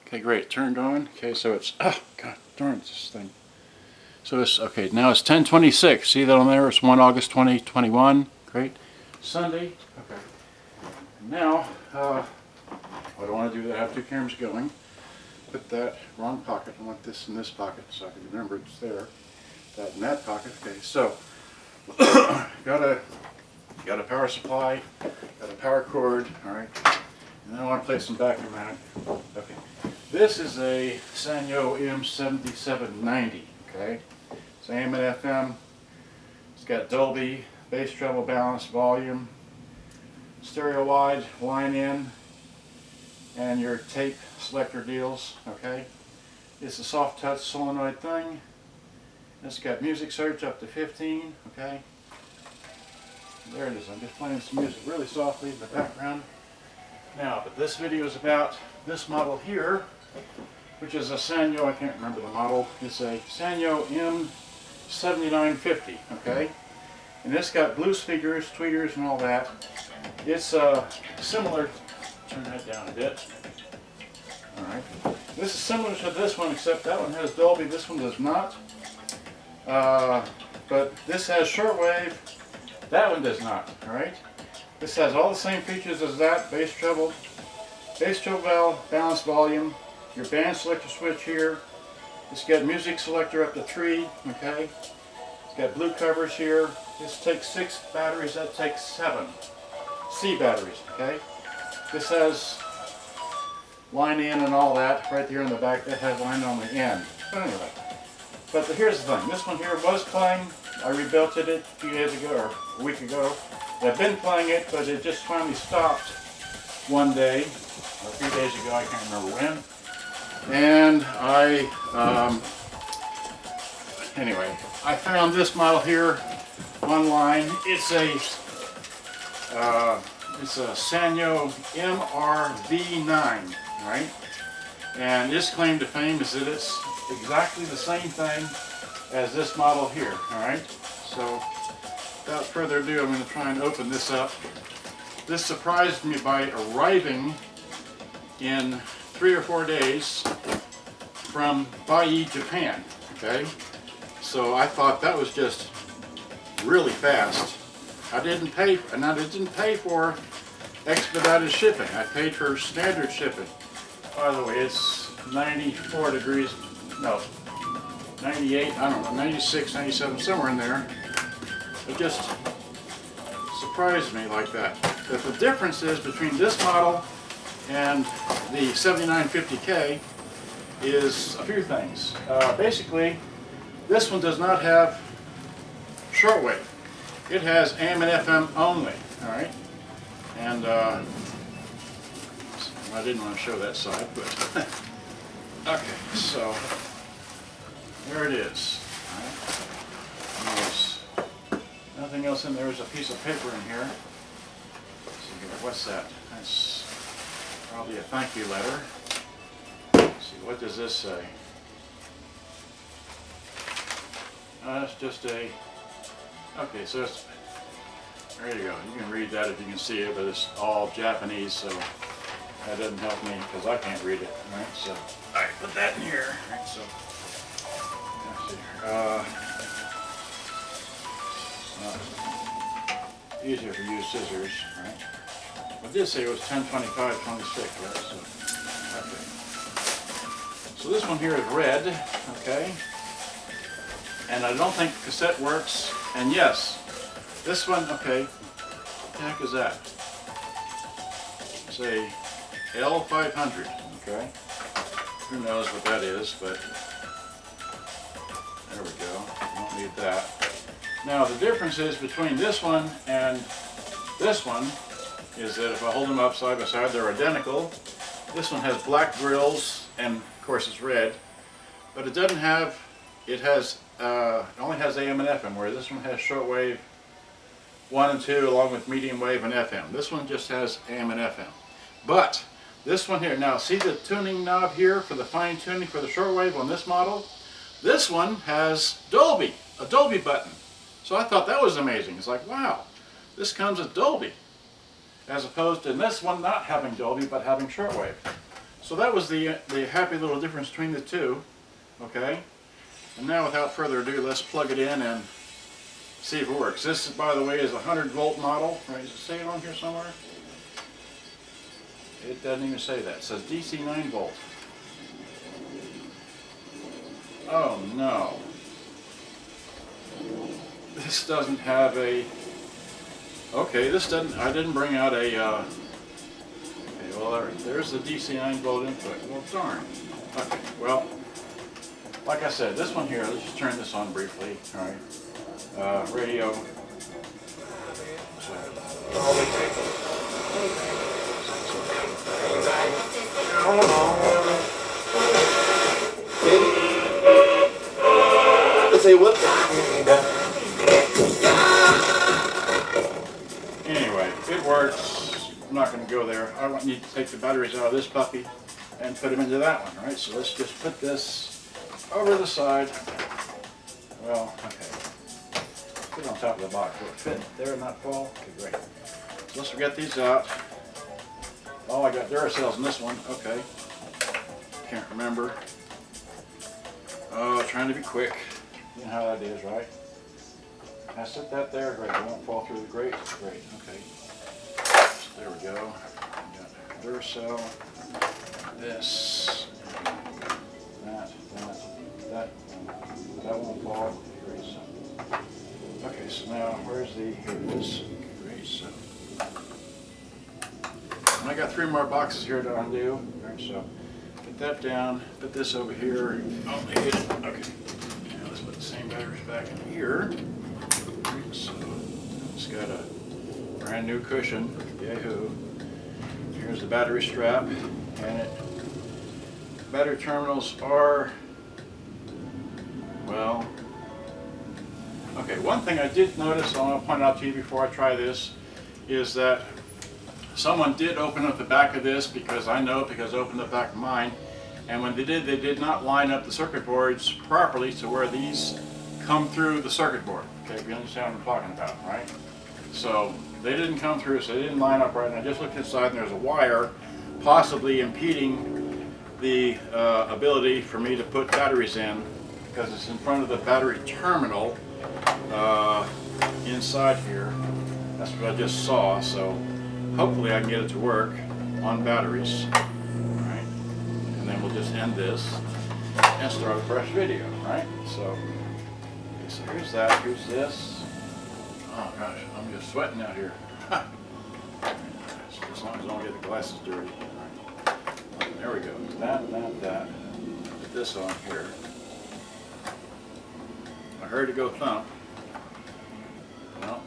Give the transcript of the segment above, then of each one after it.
Okay, great. Turned on. Okay, so it's, oh, God darn this thing. So it's, okay, now it's 10:26. See that on there? It's 1 August 2021. Great. Sunday. Okay. Now, what do I want to do? I have two cameras going. Put that wrong pocket. I want this in this pocket so I can remember it's there. That in that pocket. Okay, so got a power supply, got a power cord. All right, and then I want to play some background mount. Okay, this is a Sanyo M7750. Okay, it's AM and FM. It's got Dolby, bass, treble, balance, volume, stereo wide, line in, and your tape selector deals. Okay, it's a soft touch solenoid thing. It's got music search up to 15. Okay, there it is. I'm just playing some music really softly in the background. Now, but this video is about this model here, which is a Sanyo, I can't remember the model. It's a Sanyo M7950. Okay, and it's got blue speakers, tweeters, and all that. It's similar. Turn that down a bit. Alright. This is similar to this one, except that one has Dolby, this one does not. But this has shortwave, that one does not. Alright. This has all the same features as that, bass treble valve, balance volume, your band selector switch here. It's got music selector up to 3, okay. It's got blue covers here. This takes 6 batteries, that takes 7. C batteries, okay. This has line in and all that right there in the back. That has line on the end. But anyway, here's the thing. This one here was playing. I rebuilt it a few days ago or a week ago. I've been playing it, but it just finally stopped one day, a few days ago. I can't remember when. And anyway, I found this model here online. It's a Sanyo MR-V9, right? And its claim to fame is that it's exactly the same thing as this model here, all right? So, without further ado, I'm going to try and open this up. This surprised me by arriving in 3 or 4 days from Bai, Japan, okay? So I thought that was just really fast. I didn't pay for expedited shipping. I paid for standard shipping. By the way, it's 94 degrees, no, 98, I don't know, 96, 97, somewhere in there. It just surprised me like that. But the difference is between this model and the 7950K is a few things. Basically, this one does not have shortwave. It has AM and FM only, all right? And I didn't want to show that side, but okay, so there it is. All right. There's nothing else in there. There's a piece of paper in here. Let's see here. What's that? That's probably a thank you letter. Let's see, what does this say? It's just a. Okay, so it's, there you go. You can read that if you can see it, but it's all Japanese, so that doesn't help me because I can't read it. All right, so all right, put that in here. All right, so let's see. Easier to use scissors, right? I did say it was 10/25/26, right? So okay. So this one here is red, okay. And I don't think cassette works. And yes, this one, okay, what the heck is that? It's a L500, okay? Who knows what that is, but there we go. Don't need that. Now the difference is between this one and this one is that if I hold them up side by side, they're identical. This one has black grills, and of course it's red, but it doesn't have, it only has AM and FM, whereas this one has shortwave 1 and 2 along with medium wave and FM. This one just has AM and FM. But this one here, now see the tuning knob here for the fine tuning for the shortwave on this model? This one has Dolby, a Dolby button. So I thought that was amazing. It's like, wow, this comes with Dolby. As opposed to this one not having Dolby but having shortwave. So that was the happy little difference between the two. Okay. And now without further ado, let's plug it in and see if it works. This, by the way, is a 100-volt model. Right? Does it say it on here somewhere? It doesn't even say that. It says DC 9-volt. Oh no. This doesn't have a... Okay, this doesn't... I didn't bring out a... Okay, well, there's the DC 9-volt input. Well, darn. Okay, well, like I said, this one here, let's just turn this on briefly. Alright. Radio. Let's say what? Anyway, it works. I'm not going to go there. I need to take the batteries out of this puppy and put them into that one, right? So let's just put this over the side. Well, okay. Put it on top of the box. Will it fit there and not fall? Okay, great. So let's get these out. Oh, I got Duracells in this one. Okay. Can't remember. Oh, trying to be quick. You know how that is, right? I set that there. Great. It won't fall through the grate. Great. Okay. So there we go. We got Duracell. This. That won't fall. Great. So. Okay. So now, where's the? Here it is. Great. So. And I got 3 more boxes here to undo. All right. So. Put that down. Put this over here. Oh, I hit it. Okay. Now let's put the same batteries back in here. So it's got a brand new cushion. Yahoo! Here's the battery strap, and battery terminals are, well, okay. One thing I did notice, I want to point out to you before I try this, is that someone did open up the back of this, because I know, because I opened the back of mine, and when they did not line up the circuit boards properly to where these come through the circuit board. Okay, if you understand what I'm talking about, right? So they didn't come through, so they didn't line up right. And I just looked inside, and there's a wire possibly impeding the ability for me to put batteries in, because it's in front of the battery terminal inside here. That's what I just saw. So hopefully I can get it to work on batteries. All right, and then we'll just end this and start a fresh video. Right? So. So here's that, here's this. Oh gosh, I'm just sweating out here. As long as I don't get the glasses dirty. Right. There we go. That. Put this on here. I heard it go thump. Well,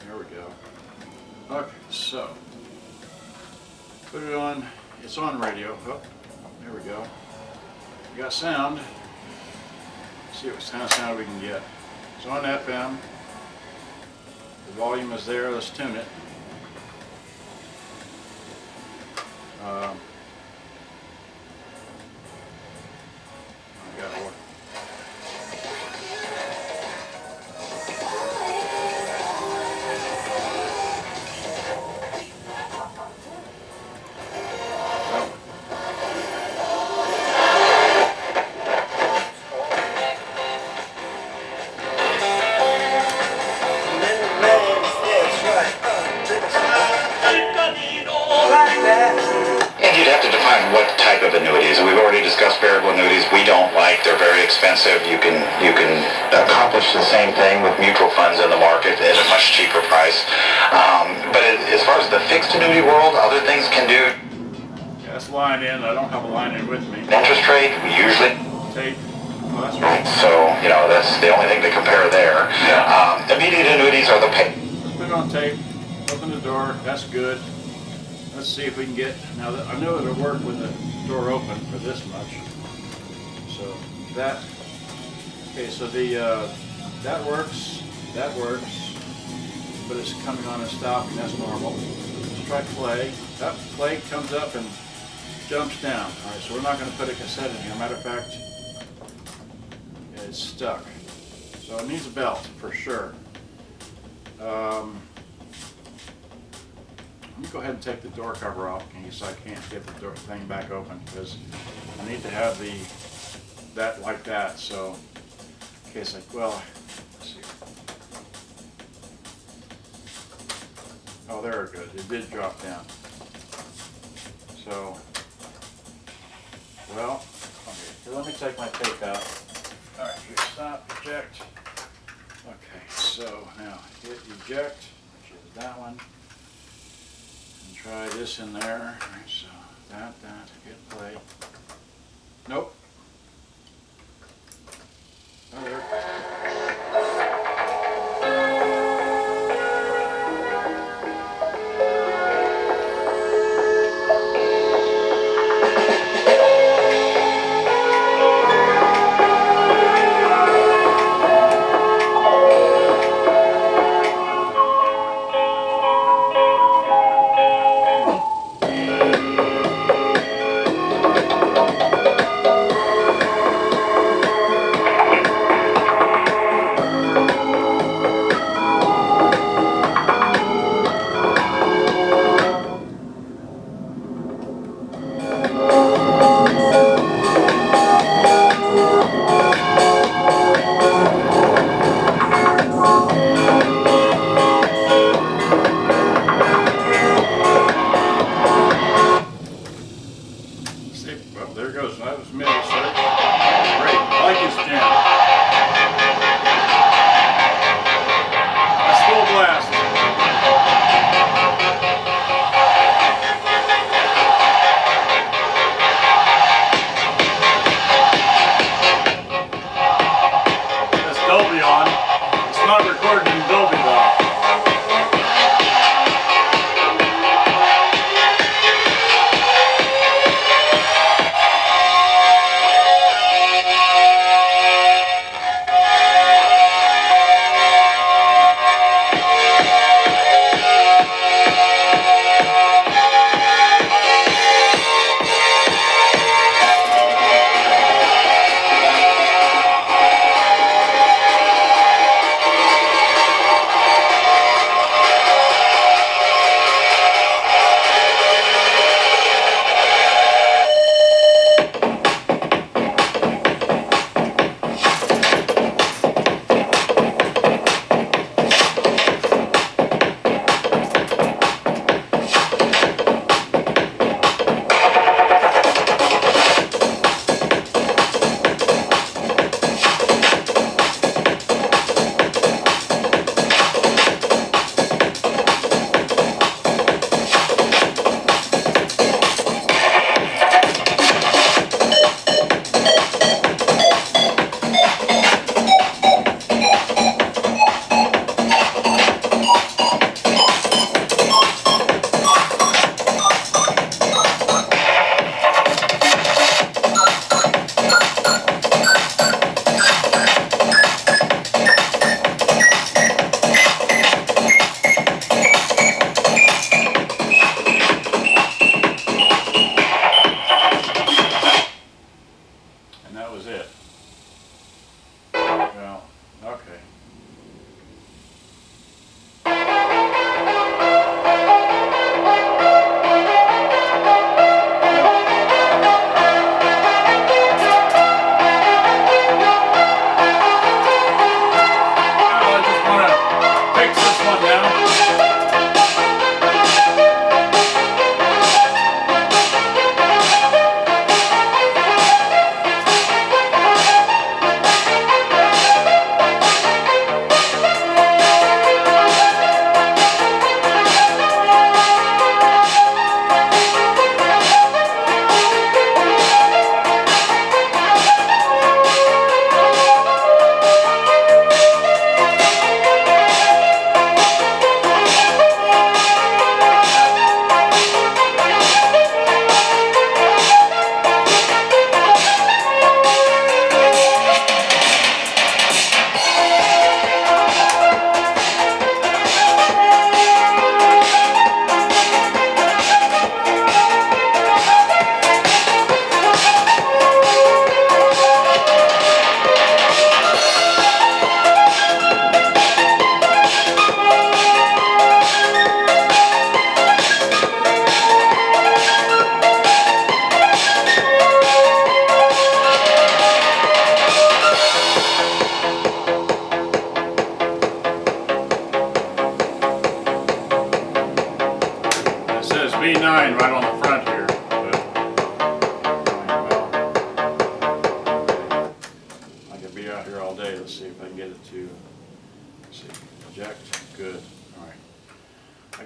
here we go. Okay, so put it on. It's on radio. Oh, there we go. We got sound. See what kind of sound we can get. It's on FM. The volume is there. Let's tune it. I got one. We've already discussed variable annuities. We don't like. They're very expensive. You can accomplish the same thing with mutual funds in the market at a much cheaper price. But as far as the fixed annuity world, other things can do. Yeah, that's line in. I don't have a line in with me. Interest rate, we usually tape. Oh, that's right. So that's the only thing to compare there. Yeah. Immediate annuities are the pay. Let's put it on tape. Open the door. That's good. Let's see if we can get, now that I know it'll work with the door open for this much. So that, okay, so that works, but it's coming on and stopping, that's normal. Let's try play. That play comes up and jumps down. All right, so we're not going to put a cassette in here. Matter of fact, it's stuck. So it needs a belt for sure. Let me go ahead and take the door cover off in case I can't get the door thing back open, because I need to have that like that. So in case well, let's see. Oh, there we go. It did drop down. So, well, okay. Here, let me take my tape out. All right, here, stop, eject. Okay, so now hit eject, which is that one, and try this in there. All right, so that, hit play. Nope. Oh, there. Well, there goes. That was middle search. Great. Like is jam. That's full blast. That's Dolby on. It's not recorded in Dolby though.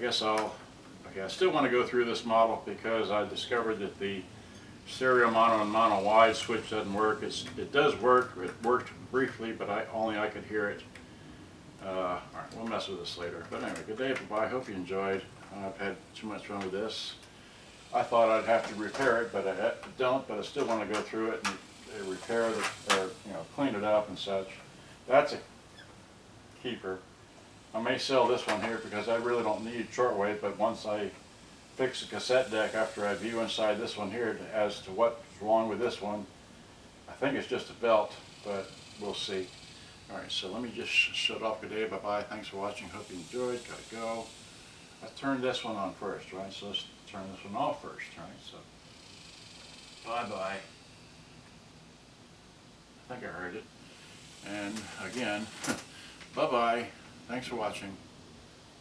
guess okay, I still want to go through this model because I discovered that the stereo mono and mono wide switch doesn't work. It does work. It worked briefly, but only I could hear it. All right, we'll mess with this later. But anyway, good day, bye. Hope you enjoyed. I've had too much fun with this. I thought I'd have to repair it, but I don't. But I still want to go through it and repair the, or clean it up and such. That's a keeper. I may sell this one here because I really don't need shortwave, but once I fix the cassette deck, after I view inside this one here as to what's wrong with this one, I think it's just a belt, but we'll see. Alright, so let me just shut off. Good day, bye-bye. Thanks for watching. Hope you enjoyed. Gotta go. I turned this one on first, right? So let's turn this one off first, right? So, bye-bye. I think I heard it. And again, bye-bye. Thanks for watching.